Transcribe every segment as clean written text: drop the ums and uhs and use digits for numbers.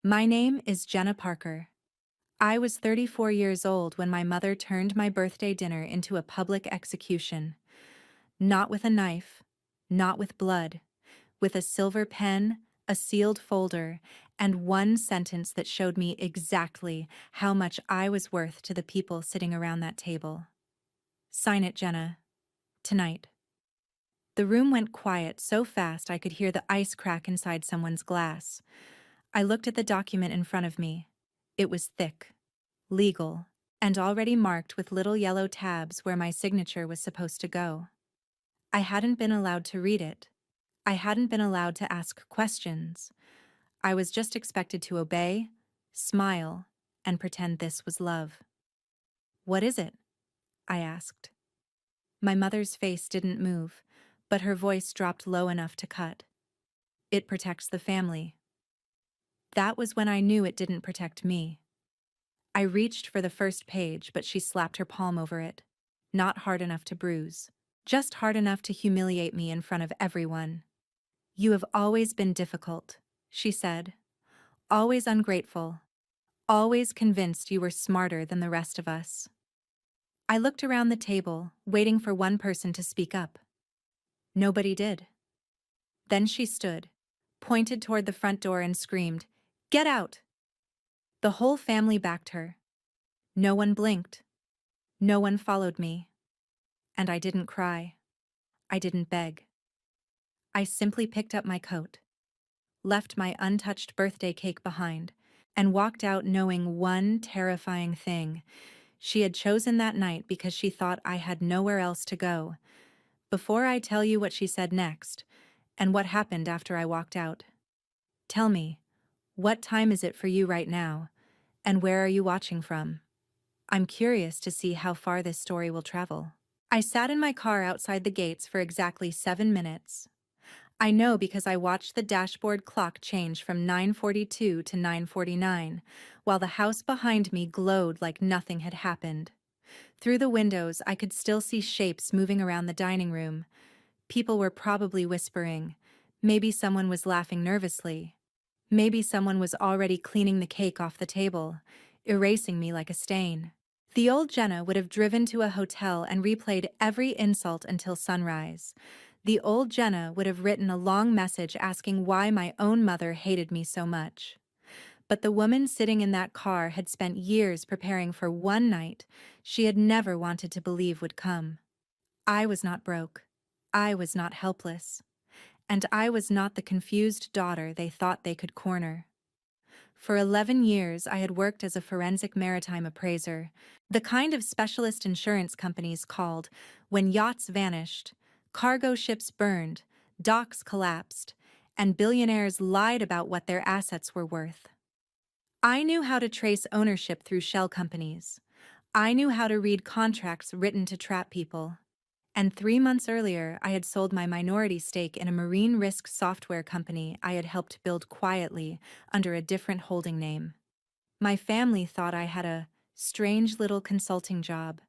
My name is Jenna Parker. I was 34 years old when my mother turned my birthday dinner into a public execution. Not with a knife, not with blood, with a silver pen, a sealed folder, and one sentence that showed me exactly how much I was worth to the people sitting around that table. Sign it, Jenna. Tonight. The room went quiet so fast I could hear the ice crack inside someone's glass. I looked at the document in front of me. It was thick, legal, and already marked with little yellow tabs where my signature was supposed to go. I hadn't been allowed to read it. I hadn't been allowed to ask questions. I was just expected to obey, smile, and pretend this was love. "What is it?" I asked. My mother's face didn't move, but her voice dropped low enough to cut. "It protects the family." That was when I knew it didn't protect me. I reached for the first page, but she slapped her palm over it. Not hard enough to bruise, just hard enough to humiliate me in front of everyone. "You have always been difficult," she said. "Always ungrateful. Always convinced you were smarter than the rest of us." I looked around the table, waiting for one person to speak up. Nobody did. Then she stood, pointed toward the front door and screamed, "Get out!" The whole family backed her. No one blinked. No one followed me. And I didn't cry. I didn't beg. I simply picked up my coat, left my untouched birthday cake behind, and walked out knowing one terrifying thing. She had chosen that night because she thought I had nowhere else to go. Before I tell you what she said next, and what happened after I walked out, tell me, what time is it for you right now, and where are you watching from? I'm curious to see how far this story will travel. I sat in my car outside the gates for exactly 7 minutes. I know because I watched the dashboard clock change from 9:42 to 9:49, while the house behind me glowed like nothing had happened. Through the windows, I could still see shapes moving around the dining room. People were probably whispering. Maybe someone was laughing nervously. Maybe someone was already cleaning the cake off the table, erasing me like a stain. The old Jenna would have driven to a hotel and replayed every insult until sunrise. The old Jenna would have written a long message asking why my own mother hated me so much. But the woman sitting in that car had spent years preparing for one night she had never wanted to believe would come. I was not broke. I was not helpless. And I was not the confused daughter they thought they could corner. For 11 years, I had worked as a forensic maritime appraiser, the kind of specialist insurance companies called when yachts vanished, cargo ships burned, docks collapsed, and billionaires lied about what their assets were worth. I knew how to trace ownership through shell companies. I knew how to read contracts written to trap people. And 3 months earlier, I had sold my minority stake in a marine risk software company I had helped build quietly under a different holding name. My family thought I had a strange little consulting job.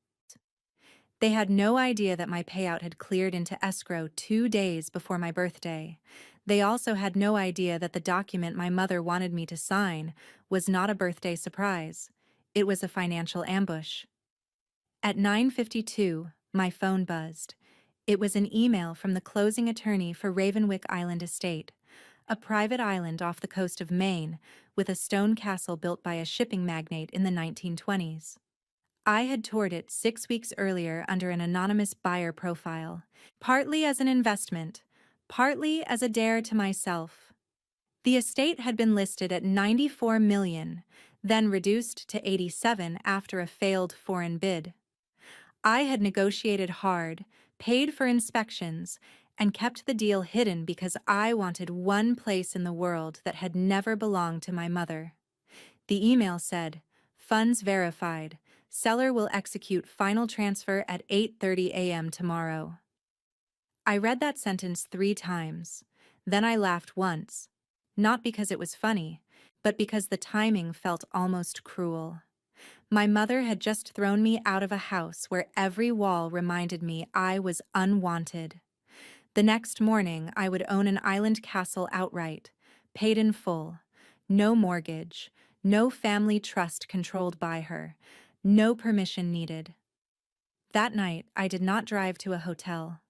They had no idea that my payout had cleared into escrow 2 days before my birthday. They also had no idea that the document my mother wanted me to sign was not a birthday surprise. It was a financial ambush. At 9:52, my phone buzzed. It was an email from the closing attorney for Ravenwick Island Estate, a private island off the coast of Maine with a stone castle built by a shipping magnate in the 1920s. I had toured it 6 weeks earlier under an anonymous buyer profile, partly as an investment, partly as a dare to myself. The estate had been listed at 94 million, then reduced to 87 after a failed foreign bid. I had negotiated hard, paid for inspections, and kept the deal hidden because I wanted one place in the world that had never belonged to my mother. The email said, "Funds verified. Seller will execute final transfer at 8:30 a.m. tomorrow." I read that sentence 3 times. Then I laughed once. Not because it was funny, but because the timing felt almost cruel. My mother had just thrown me out of a house where every wall reminded me I was unwanted. The next morning, I would own an island castle outright, paid in full, No mortgage, no family trust controlled by her, no permission needed. That night, I did not drive to a hotel.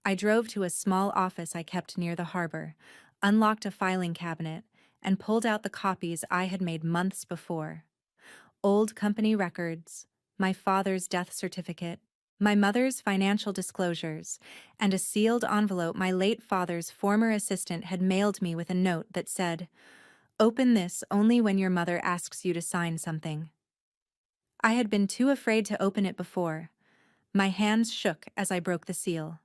I drove to a small office I kept near the harbor, unlocked a filing cabinet, and pulled out the copies I had made months before. Old company records, my father's death certificate, my mother's financial disclosures, and a sealed envelope my late father's former assistant had mailed me with a note that said, "Open this only when your mother asks you to sign something." I had been too afraid to open it before. My hands shook as I broke the seal.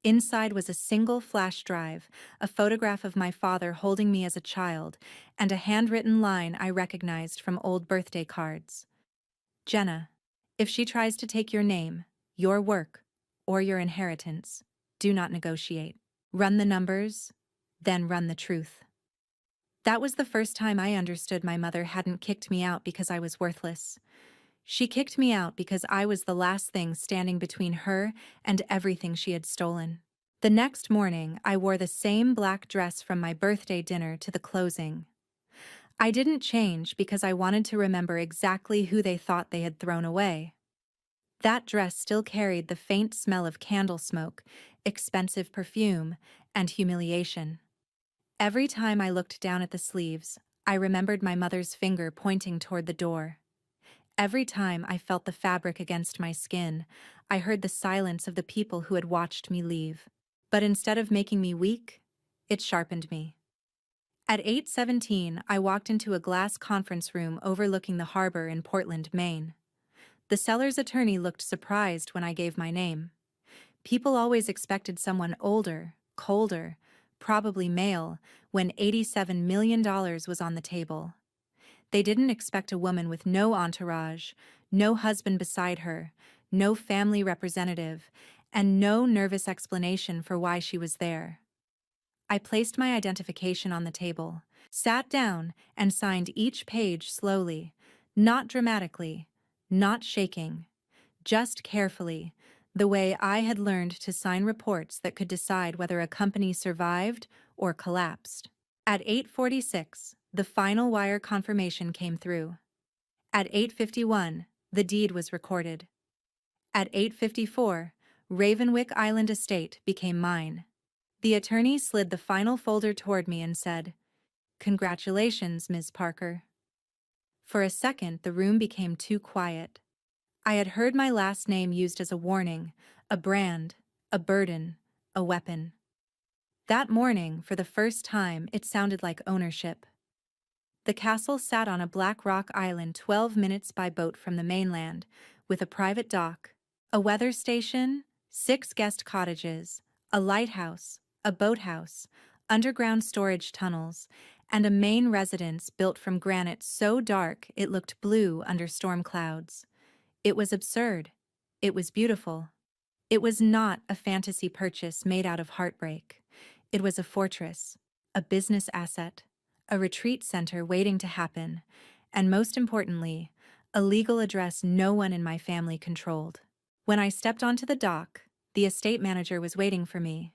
Inside was a single flash drive, a photograph of my father holding me as a child, and a handwritten line I recognized from old birthday cards. "Jenna, if she tries to take your name, your work, or your inheritance, do not negotiate. Run the numbers, then run the truth." That was the first time I understood my mother hadn't kicked me out because I was worthless. She kicked me out because I was the last thing standing between her and everything she had stolen. The next morning, I wore the same black dress from my birthday dinner to the closing. I didn't change because I wanted to remember exactly who they thought they had thrown away. That dress still carried the faint smell of candle smoke, expensive perfume, and humiliation. Every time I looked down at the sleeves, I remembered my mother's finger pointing toward the door. Every time I felt the fabric against my skin, I heard the silence of the people who had watched me leave. But instead of making me weak, it sharpened me. At 8:17, I walked into a glass conference room overlooking the harbor in Portland, Maine. The seller's attorney looked surprised when I gave my name. People always expected someone older, colder, probably male, when $87 million was on the table. They didn't expect a woman with no entourage, no husband beside her, no family representative, and no nervous explanation for why she was there. I placed my identification on the table, sat down, and signed each page slowly, not dramatically, not shaking, just carefully, the way I had learned to sign reports that could decide whether a company survived or collapsed. At 8:46, the final wire confirmation came through. At 8:51, the deed was recorded. At 8:54, Ravenwick Island Estate became mine. The attorney slid the final folder toward me and said, "Congratulations, Ms. Parker." For a second, the room became too quiet. I had heard my last name used as a warning, a brand, a burden, a weapon. That morning, for the first time, it sounded like ownership. The castle sat on a black rock island 12 minutes by boat from the mainland, with a private dock, a weather station, 6 guest cottages, a lighthouse, a boathouse, underground storage tunnels, and a main residence built from granite so dark it looked blue under storm clouds. It was absurd. It was beautiful. It was not a fantasy purchase made out of heartbreak. It was a fortress, a business asset, a retreat center waiting to happen, and most importantly, a legal address no one in my family controlled. When I stepped onto the dock, the estate manager was waiting for me.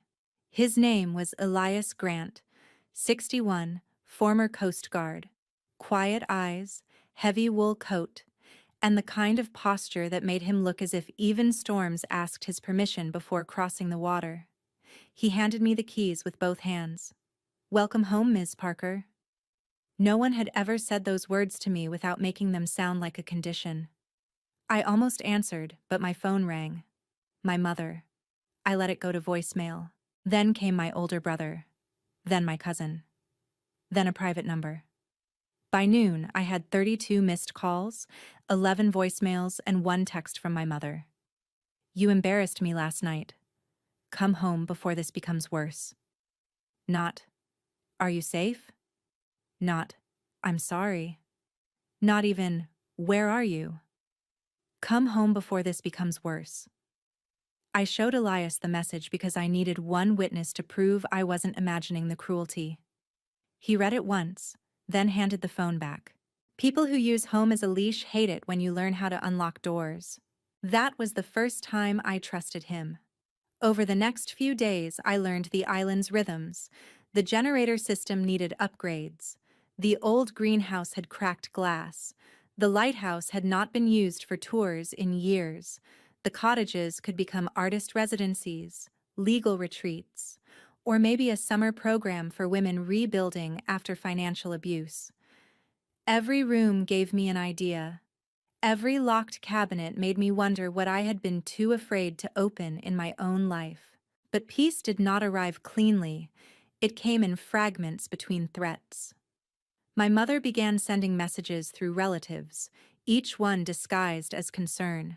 His name was Elias Grant, 61, former Coast Guard. Quiet eyes, heavy wool coat, and the kind of posture that made him look as if even storms asked his permission before crossing the water. He handed me the keys with both hands. "Welcome home, Ms. Parker." No one had ever said those words to me without making them sound like a condition. I almost answered, but my phone rang. My mother. I let it go to voicemail. Then came my older brother. Then my cousin. Then a private number. By noon, I had 32 missed calls, 11 voicemails, and 1 text from my mother. "You embarrassed me last night. Come home before this becomes worse." Not, "Are you safe?" Not, "I'm sorry." Not even, "Where are you?" "Come home before this becomes worse." I showed Elias the message because I needed one witness to prove I wasn't imagining the cruelty. He read it once, then handed the phone back. People who use home as a leash hate it when you learn how to unlock doors. That was the first time I trusted him. Over the next few days, I learned the island's rhythms. The generator system needed upgrades. The old greenhouse had cracked glass. The lighthouse had not been used for tours in years. The cottages could become artist residencies, legal retreats, or maybe a summer program for women rebuilding after financial abuse. Every room gave me an idea. Every locked cabinet made me wonder what I had been too afraid to open in my own life. But peace did not arrive cleanly. It came in fragments between threats. My mother began sending messages through relatives, each one disguised as concern.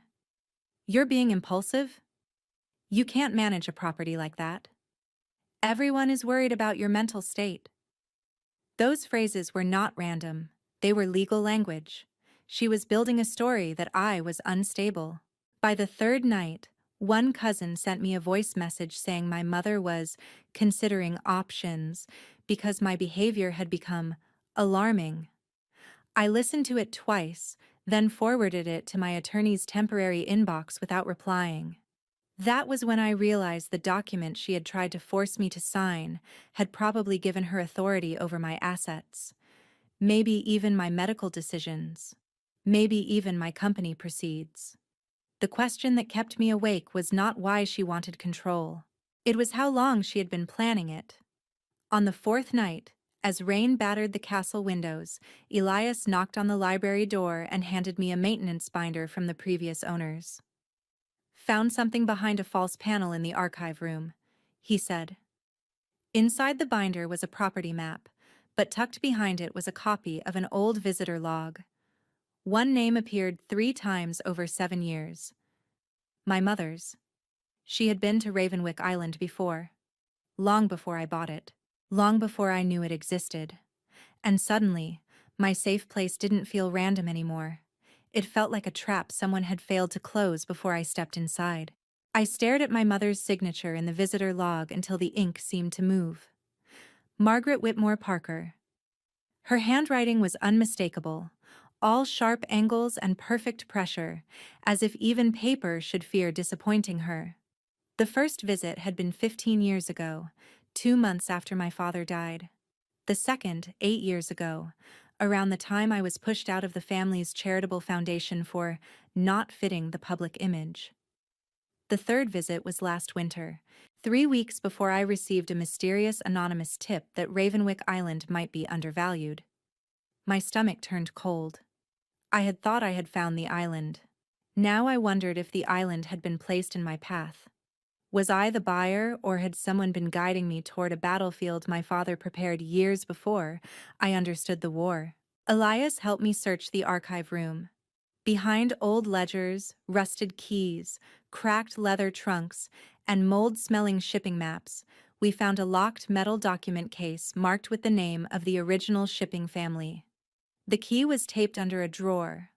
"You're being impulsive? You can't manage a property like that. Everyone is worried about your mental state." Those phrases were not random, they were legal language. She was building a story that I was unstable. By the third night, one cousin sent me a voice message saying my mother was considering options because my behavior had become alarming. I listened to it twice, then forwarded it to my attorney's temporary inbox without replying. That was when I realized the document she had tried to force me to sign had probably given her authority over my assets, maybe even my medical decisions, maybe even my company proceeds. The question that kept me awake was not why she wanted control. It was how long she had been planning it. On the fourth night, as rain battered the castle windows, Elias knocked on the library door and handed me a maintenance binder from the previous owners. "Found something behind a false panel in the archive room," he said. Inside the binder was a property map, but tucked behind it was a copy of an old visitor log. One name appeared 3 times over 7 years. My mother's. She had been to Ravenwick Island before. Long before I bought it. Long before I knew it existed. And suddenly, my safe place didn't feel random anymore. It felt like a trap someone had failed to close before I stepped inside. I stared at my mother's signature in the visitor log until the ink seemed to move. Margaret Whitmore Parker. Her handwriting was unmistakable, all sharp angles and perfect pressure, as if even paper should fear disappointing her. The first visit had been 15 years ago, 2 months after my father died. The second, 8 years ago, around the time I was pushed out of the family's charitable foundation for not fitting the public image. The third visit was last winter, 3 weeks before I received a mysterious anonymous tip that Ravenwick Island might be undervalued. My stomach turned cold. I had thought I had found the island. Now I wondered if the island had been placed in my path. Was I the buyer, or had someone been guiding me toward a battlefield my father prepared years before I understood the war? Elias helped me search the archive room. Behind old ledgers, rusted keys, cracked leather trunks, and mold-smelling shipping maps, we found a locked metal document case marked with the name of the original shipping family. The key was taped under a drawer,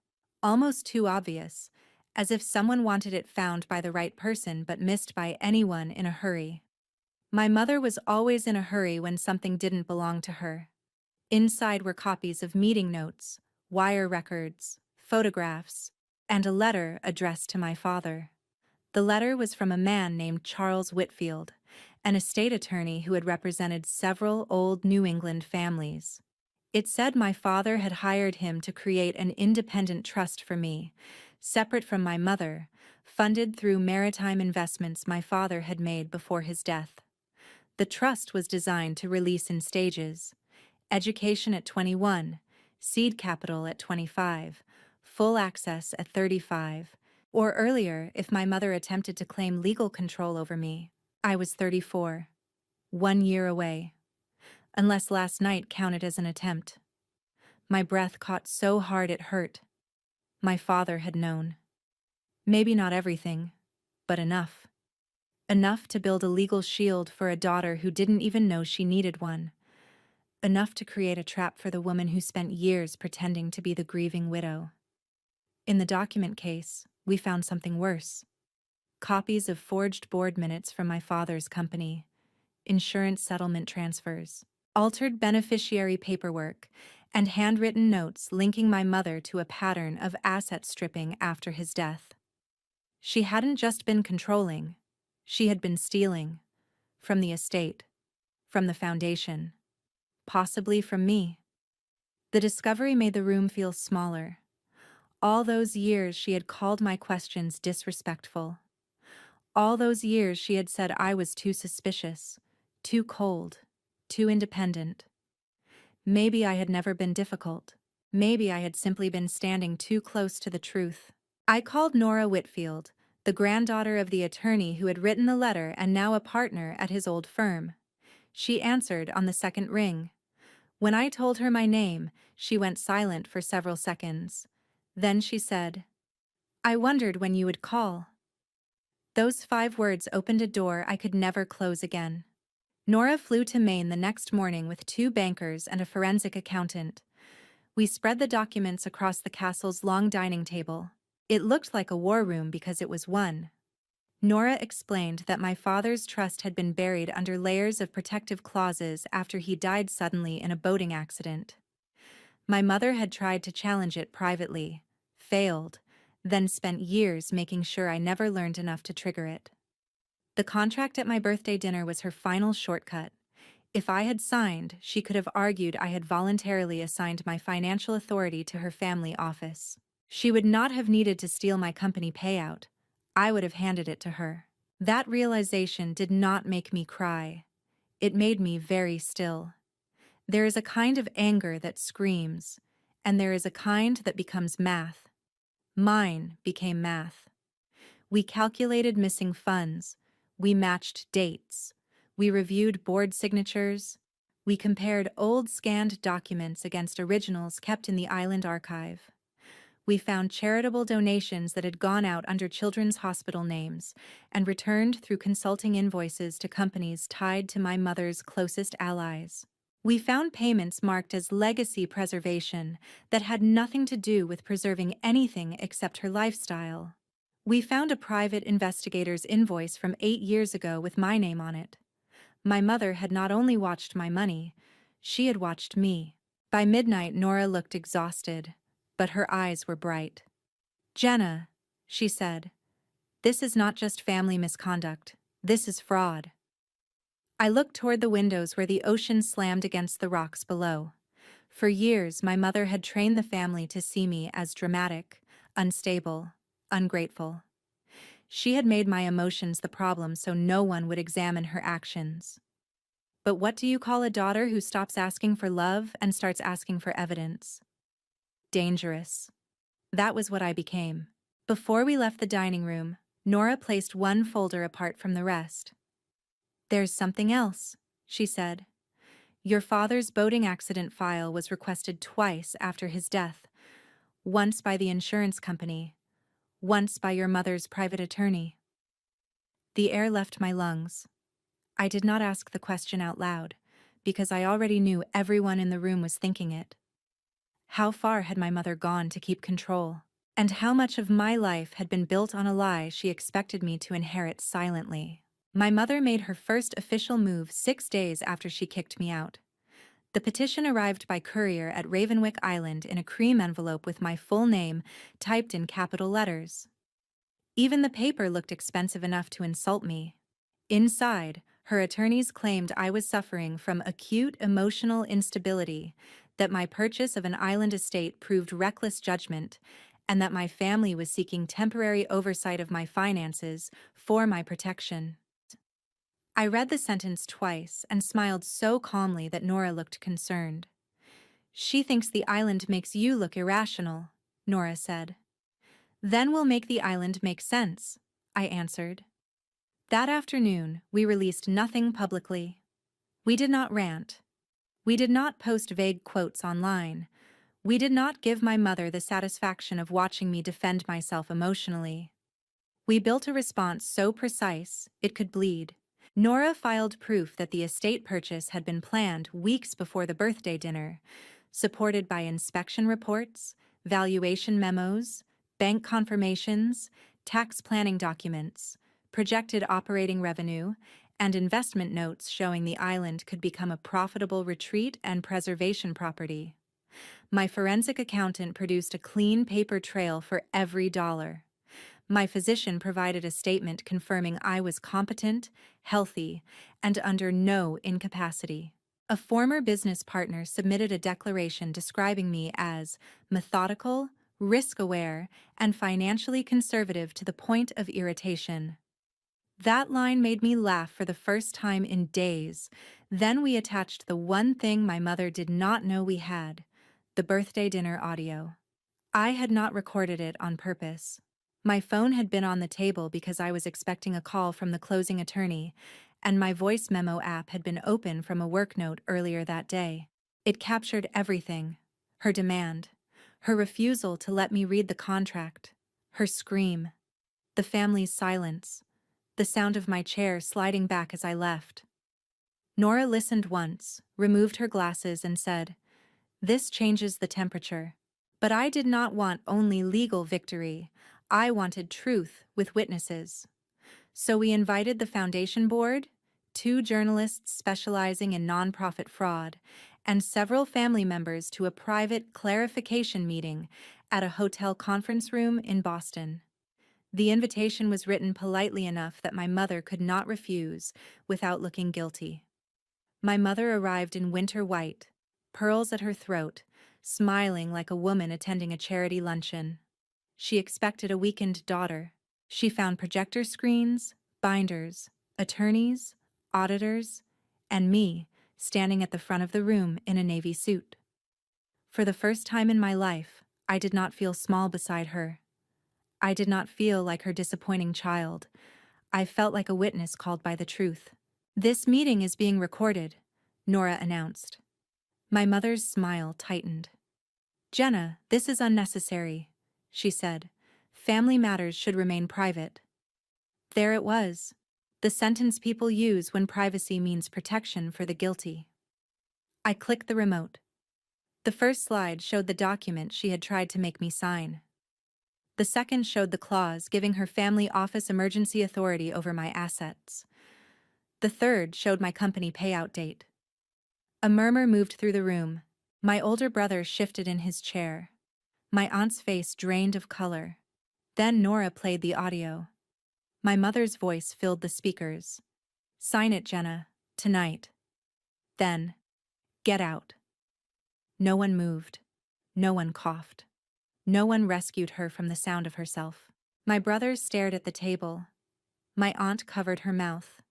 almost too obvious, as if someone wanted it found by the right person but missed by anyone in a hurry. My mother was always in a hurry when something didn't belong to her. Inside were copies of meeting notes, wire records, photographs, and a letter addressed to my father. The letter was from a man named Charles Whitfield, an estate attorney who had represented several old New England families. It said my father had hired him to create an independent trust for me, separate from my mother, funded through maritime investments my father had made before his death. The trust was designed to release in stages: education at 21, seed capital at 25, full access at 35, or earlier if my mother attempted to claim legal control over me. I was 34, 1 year away. Unless last night counted as an attempt. My breath caught so hard it hurt. My father had known. Maybe not everything, but enough. Enough to build a legal shield for a daughter who didn't even know she needed one. Enough to create a trap for the woman who spent years pretending to be the grieving widow. In the document case, we found something worse. Copies of forged board minutes from my father's company, insurance settlement transfers, altered beneficiary paperwork, and handwritten notes linking my mother to a pattern of asset stripping after his death. She hadn't just been controlling, she had been stealing. From the estate, from the foundation, possibly from me. The discovery made the room feel smaller. All those years she had called my questions disrespectful. All those years she had said I was too suspicious, too cold, too independent. Maybe I had never been difficult. Maybe I had simply been standing too close to the truth. I called Nora Whitfield, the granddaughter of the attorney who had written the letter and now a partner at his old firm. She answered on the second ring. When I told her my name, she went silent for several seconds. Then she said, "I wondered when you would call." Those 5 words opened a door I could never close again. Nora flew to Maine the next morning with 2 bankers and a forensic accountant. We spread the documents across the castle's long dining table. It looked like a war room because it was one. Nora explained that my father's trust had been buried under layers of protective clauses after he died suddenly in a boating accident. My mother had tried to challenge it privately, failed, then spent years making sure I never learned enough to trigger it. The contract at my birthday dinner was her final shortcut. If I had signed, she could have argued I had voluntarily assigned my financial authority to her family office. She would not have needed to steal my company payout. I would have handed it to her. That realization did not make me cry. It made me very still. There is a kind of anger that screams, and there is a kind that becomes math. Mine became math. We calculated missing funds. We matched dates. We reviewed board signatures. We compared old scanned documents against originals kept in the island archive. We found charitable donations that had gone out under children's hospital names and returned through consulting invoices to companies tied to my mother's closest allies. We found payments marked as legacy preservation that had nothing to do with preserving anything except her lifestyle. We found a private investigator's invoice from 8 years ago with my name on it. My mother had not only watched my money, she had watched me. By midnight, Nora looked exhausted, but her eyes were bright. "Jenna," she said, "this is not just family misconduct. This is fraud." I looked toward the windows where the ocean slammed against the rocks below. For years, my mother had trained the family to see me as dramatic, unstable, ungrateful. She had made my emotions the problem so no one would examine her actions. But what do you call a daughter who stops asking for love and starts asking for evidence? Dangerous. That was what I became. Before we left the dining room, Nora placed one folder apart from the rest. "There's something else," she said. "Your father's boating accident file was requested twice after his death, once by the insurance company, once by your mother's private attorney." The air left my lungs. I did not ask the question out loud, because I already knew everyone in the room was thinking it. How far had my mother gone to keep control? And how much of my life had been built on a lie she expected me to inherit silently? My mother made her first official move 6 days after she kicked me out. The petition arrived by courier at Ravenwick Island in a cream envelope with my full name typed in capital letters. Even the paper looked expensive enough to insult me. Inside, her attorneys claimed I was suffering from acute emotional instability, that my purchase of an island estate proved reckless judgment, and that my family was seeking temporary oversight of my finances for my protection. I read the sentence twice and smiled so calmly that Nora looked concerned. "She thinks the island makes you look irrational," Nora said. "Then we'll make the island make sense," I answered. That afternoon, we released nothing publicly. We did not rant. We did not post vague quotes online. We did not give my mother the satisfaction of watching me defend myself emotionally. We built a response so precise it could bleed. Nora filed proof that the estate purchase had been planned weeks before the birthday dinner, supported by inspection reports, valuation memos, bank confirmations, tax planning documents, projected operating revenue, and investment notes showing the island could become a profitable retreat and preservation property. My forensic accountant produced a clean paper trail for every dollar. My physician provided a statement confirming I was competent, healthy, and under no incapacity. A former business partner submitted a declaration describing me as methodical, risk-aware, and financially conservative to the point of irritation. That line made me laugh for the first time in days. Then we attached the one thing my mother did not know we had, the birthday dinner audio. I had not recorded it on purpose. My phone had been on the table because I was expecting a call from the closing attorney, and my voice memo app had been open from a work note earlier that day. It captured everything: her demand, her refusal to let me read the contract, her scream, the family's silence, the sound of my chair sliding back as I left. Nora listened once, removed her glasses, and said, "This changes the temperature." But I did not want only legal victory. I wanted truth with witnesses. So we invited the foundation board, two journalists specializing in nonprofit fraud, and several family members to a private clarification meeting at a hotel conference room in Boston. The invitation was written politely enough that my mother could not refuse without looking guilty. My mother arrived in winter white, pearls at her throat, smiling like a woman attending a charity luncheon. She expected a weakened daughter. She found projector screens, binders, attorneys, auditors, and me standing at the front of the room in a navy suit. For the first time in my life, I did not feel small beside her. I did not feel like her disappointing child. I felt like a witness called by the truth. "This meeting is being recorded," Nora announced. My mother's smile tightened. "Jenna, this is unnecessary," she said. "Family matters should remain private." There it was, the sentence people use when privacy means protection for the guilty. I clicked the remote. The first slide showed the document she had tried to make me sign. The second showed the clause giving her family office emergency authority over my assets. The third showed my company payout date. A murmur moved through the room. My older brother shifted in his chair. My aunt's face drained of color. Then Nora played the audio. My mother's voice filled the speakers. "Sign it, Jenna, tonight." Then, "Get out." No one moved. No one coughed. No one rescued her from the sound of herself. My brother stared at the table. My aunt covered her mouth.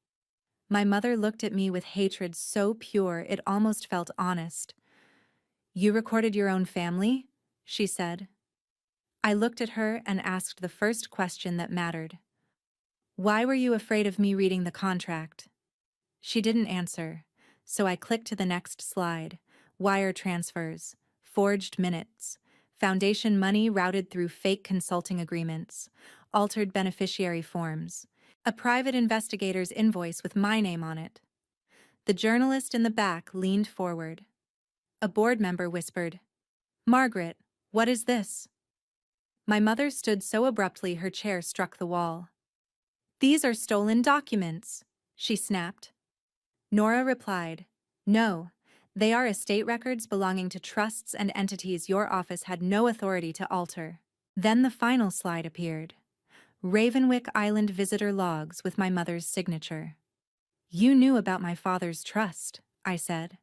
My mother looked at me with hatred so pure it almost felt honest. "You recorded your own family?" she said. I looked at her and asked the first question that mattered. "Why were you afraid of me reading the contract?" She didn't answer, so I clicked to the next slide: wire transfers, forged minutes, foundation money routed through fake consulting agreements, altered beneficiary forms, a private investigator's invoice with my name on it. The journalist in the back leaned forward. A board member whispered, "Margaret, what is this?" My mother stood so abruptly her chair struck the wall. "These are stolen documents," she snapped. Nora replied, "No, they are estate records belonging to trusts and entities your office had no authority to alter." Then the final slide appeared. Ravenwick Island visitor logs with my mother's signature. "You knew about my father's trust," I said.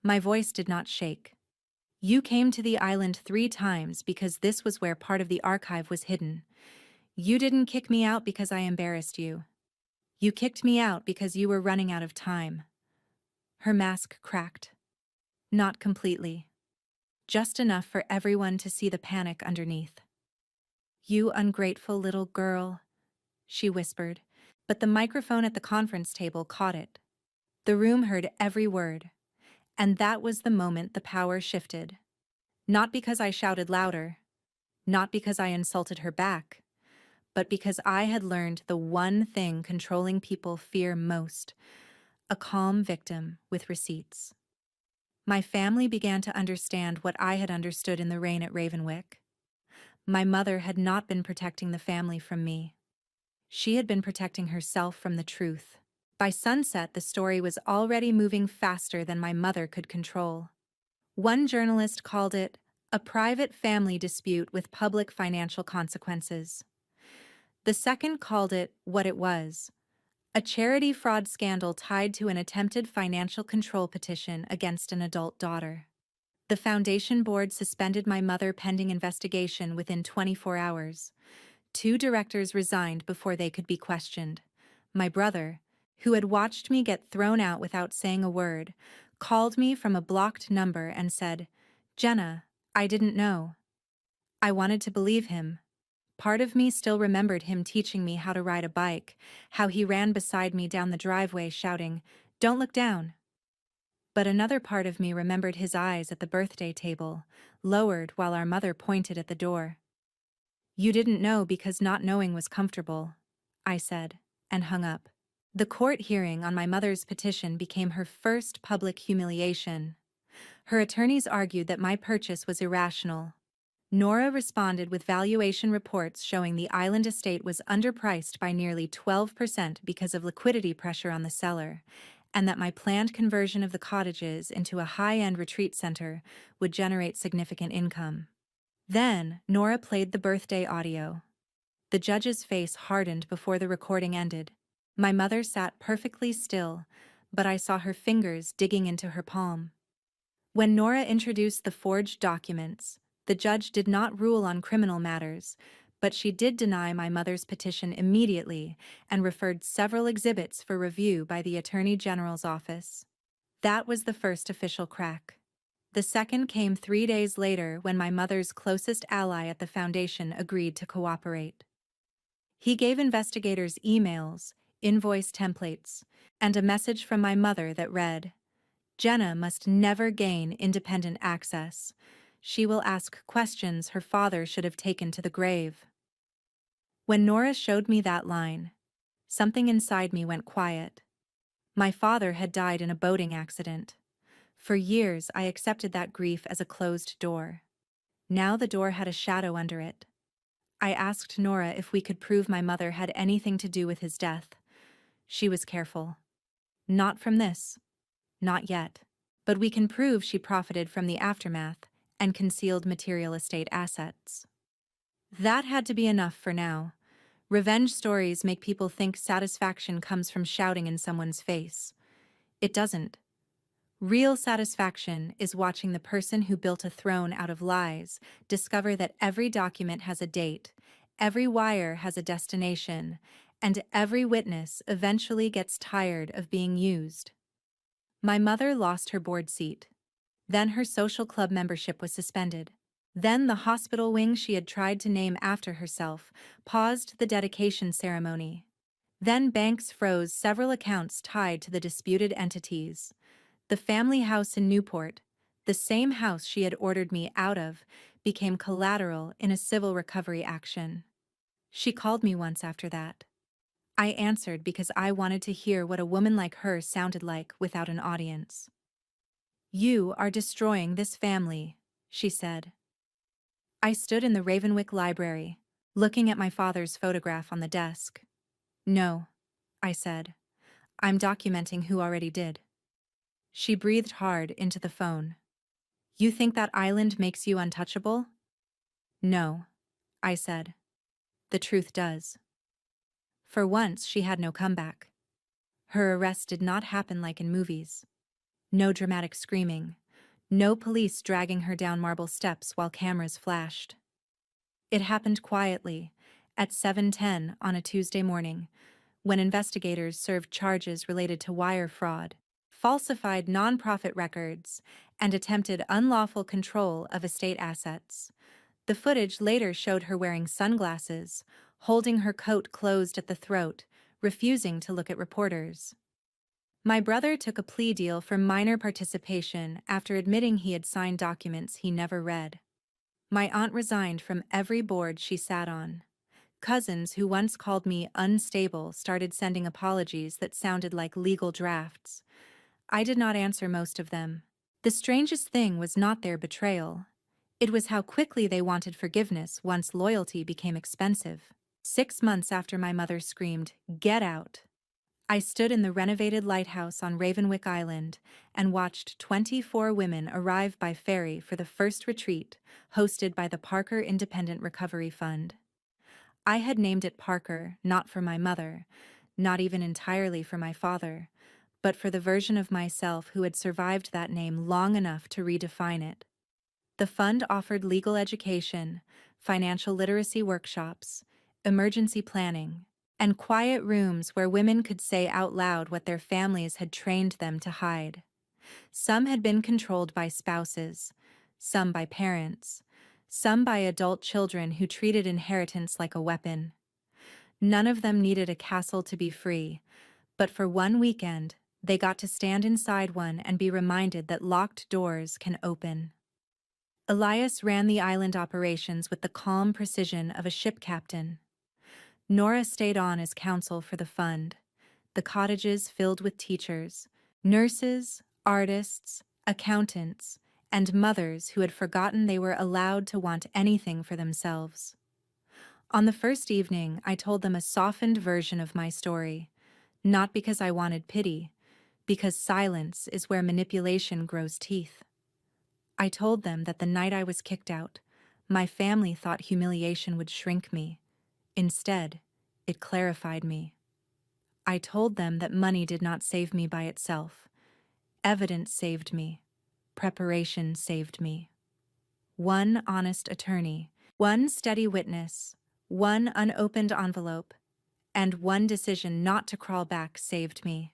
My voice did not shake. "You came to the island 3 times because this was where part of the archive was hidden. You didn't kick me out because I embarrassed you. You kicked me out because you were running out of time." Her mask cracked. Not completely. Just enough for everyone to see the panic underneath. "You ungrateful little girl," she whispered, but the microphone at the conference table caught it. The room heard every word, and that was the moment the power shifted. Not because I shouted louder, not because I insulted her back, but because I had learned the one thing controlling people fear most: a calm victim with receipts. My family began to understand what I had understood in the rain at Ravenwick. My mother had not been protecting the family from me. She had been protecting herself from the truth. By sunset, the story was already moving faster than my mother could control. One journalist called it a private family dispute with public financial consequences. The second called it what it was: A charity fraud scandal tied to an attempted financial control petition against an adult daughter. The foundation board suspended my mother pending investigation within 24 hours. 2 directors resigned before they could be questioned. My brother, who had watched me get thrown out without saying a word, called me from a blocked number and said, "Jenna, I didn't know." I wanted to believe him. Part of me still remembered him teaching me how to ride a bike, how he ran beside me down the driveway shouting, "Don't look down." But another part of me remembered his eyes at the birthday table, lowered while our mother pointed at the door. "You didn't know because not knowing was comfortable," I said, and hung up. The court hearing on my mother's petition became her first public humiliation. Her attorneys argued that my purchase was irrational. Nora responded with valuation reports showing the island estate was underpriced by nearly 12% because of liquidity pressure on the seller, and that my planned conversion of the cottages into a high-end retreat center would generate significant income. Then, Nora played the birthday audio. The judge's face hardened before the recording ended. My mother sat perfectly still, but I saw her fingers digging into her palm. When Nora introduced the forged documents, the judge did not rule on criminal matters, but she did deny my mother's petition immediately and referred several exhibits for review by the Attorney General's office. That was the first official crack. The second came 3 days later when my mother's closest ally at the foundation agreed to cooperate. He gave investigators emails, invoice templates, and a message from my mother that read, "Jenna must never gain independent access. She will ask questions her father should have taken to the grave." When Nora showed me that line, something inside me went quiet. My father had died in a boating accident. For years, I accepted that grief as a closed door. Now the door had a shadow under it. I asked Nora if we could prove my mother had anything to do with his death. She was careful. "Not from this. Not yet. But we can prove she profited from the aftermath and concealed material estate assets." That had to be enough for now. Revenge stories make people think satisfaction comes from shouting in someone's face. It doesn't. Real satisfaction is watching the person who built a throne out of lies discover that every document has a date, every wire has a destination, and every witness eventually gets tired of being used. My mother lost her board seat. Then her social club membership was suspended. Then the hospital wing she had tried to name after herself paused the dedication ceremony. Then banks froze several accounts tied to the disputed entities. The family house in Newport, the same house she had ordered me out of, became collateral in a civil recovery action. She called me once after that. I answered because I wanted to hear what a woman like her sounded like without an audience. "You are destroying this family," she said. I stood in the Ravenwick Library, looking at my father's photograph on the desk. "No," I said. "I'm documenting who already did." She breathed hard into the phone. "You think that island makes you untouchable?" "No," I said. "The truth does." For once, she had no comeback. Her arrest did not happen like in movies. No dramatic screaming. No police dragging her down marble steps while cameras flashed. It happened quietly, at 7:10 on a Tuesday morning, when investigators served charges related to wire fraud, falsified nonprofit records, and attempted unlawful control of estate assets. The footage later showed her wearing sunglasses, holding her coat closed at the throat, refusing to look at reporters. My brother took a plea deal for minor participation after admitting he had signed documents he never read. My aunt resigned from every board she sat on. Cousins who once called me unstable started sending apologies that sounded like legal drafts. I did not answer most of them. The strangest thing was not their betrayal. It was how quickly they wanted forgiveness once loyalty became expensive. 6 months after my mother screamed, "Get out!" I stood in the renovated lighthouse on Ravenwick Island and watched 24 women arrive by ferry for the first retreat, hosted by the Parker Independent Recovery Fund. I had named it Parker, not for my mother. not even entirely for my father, but for the version of myself who had survived that name long enough to redefine it. The fund offered legal education, financial literacy workshops, emergency planning, and quiet rooms where women could say out loud what their families had trained them to hide. Some had been controlled by spouses, some by parents, some by adult children who treated inheritance like a weapon. None of them needed a castle to be free, but for one weekend, they got to stand inside one and be reminded that locked doors can open. Elias ran the island operations with the calm precision of a ship captain. Nora stayed on as counsel for the fund, the cottages filled with teachers, nurses, artists, accountants, and mothers who had forgotten they were allowed to want anything for themselves. On the first evening, I told them a softened version of my story, not because I wanted pity, because silence is where manipulation grows teeth. I told them that the night I was kicked out, my family thought humiliation would shrink me. Instead, it clarified me. I told them that money did not save me by itself. Evidence saved me. Preparation saved me. One honest attorney, one steady witness, one unopened envelope, and one decision not to crawl back saved me.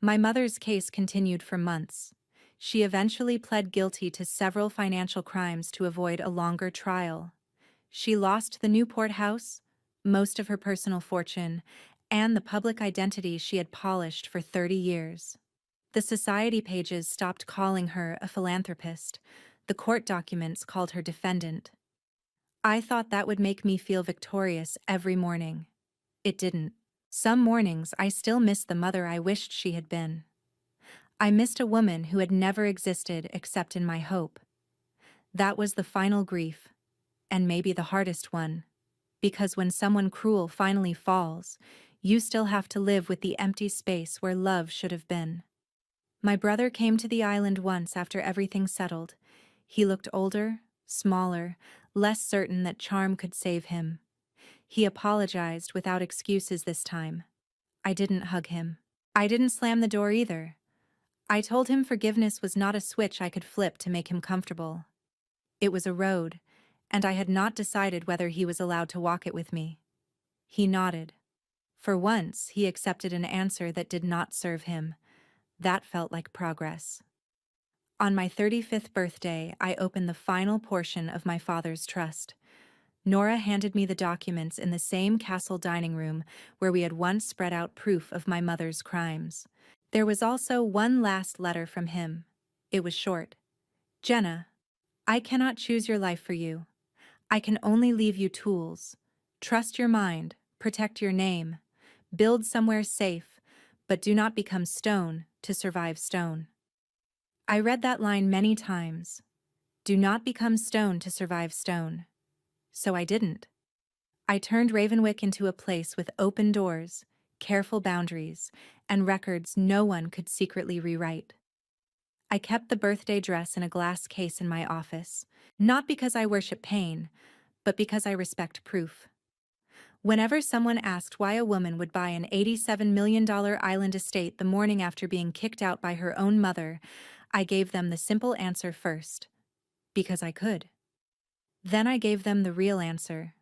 My mother's case continued for months. She eventually pled guilty to several financial crimes to avoid a longer trial. She lost the Newport house, most of her personal fortune, and the public identity she had polished for 30 years. The society pages stopped calling her a philanthropist. The court documents called her defendant. I thought that would make me feel victorious every morning. It didn't. Some mornings I still missed the mother I wished she had been. I missed a woman who had never existed except in my hope. That was the final grief, and maybe the hardest one, because when someone cruel finally falls, you still have to live with the empty space where love should have been. My brother came to the island once after everything settled. He looked older, smaller, less certain that charm could save him. He apologized without excuses this time. I didn't hug him. I didn't slam the door either. I told him forgiveness was not a switch I could flip to make him comfortable. It was a road, and I had not decided whether he was allowed to walk it with me. He nodded. For once, he accepted an answer that did not serve him. That felt like progress. On my 35th birthday, I opened the final portion of my father's trust. Nora handed me the documents in the same castle dining room where we had once spread out proof of my mother's crimes. There was also one last letter from him. It was short. Jenna, I cannot choose your life for you. I can only leave you tools. Trust your mind, protect your name, build somewhere safe, but do not become stone to survive stone. I read that line many times. Do not become stone to survive stone. So I didn't. I turned Ravenwick into a place with open doors, careful boundaries, and records no one could secretly rewrite. I kept the birthday dress in a glass case in my office, not because I worship pain, but because I respect proof. Whenever someone asked why a woman would buy an $87 million island estate the morning after being kicked out by her own mother, I gave them the simple answer first. Because I could. Then I gave them the real answer.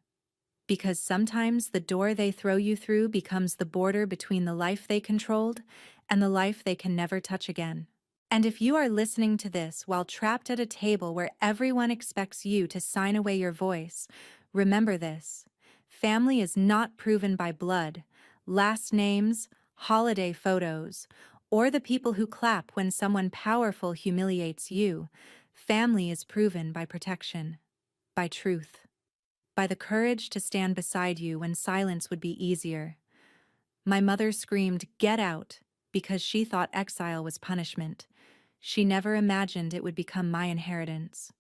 Because sometimes the door they throw you through becomes the border between the life they controlled and the life they can never touch again. And if you are listening to this while trapped at a table where everyone expects you to sign away your voice, remember this. Family is not proven by blood, last names, holiday photos, or the people who clap when someone powerful humiliates you. Family is proven by protection, by truth, by the courage to stand beside you when silence would be easier. My mother screamed, "Get out," because she thought exile was punishment. She never imagined it would become my inheritance.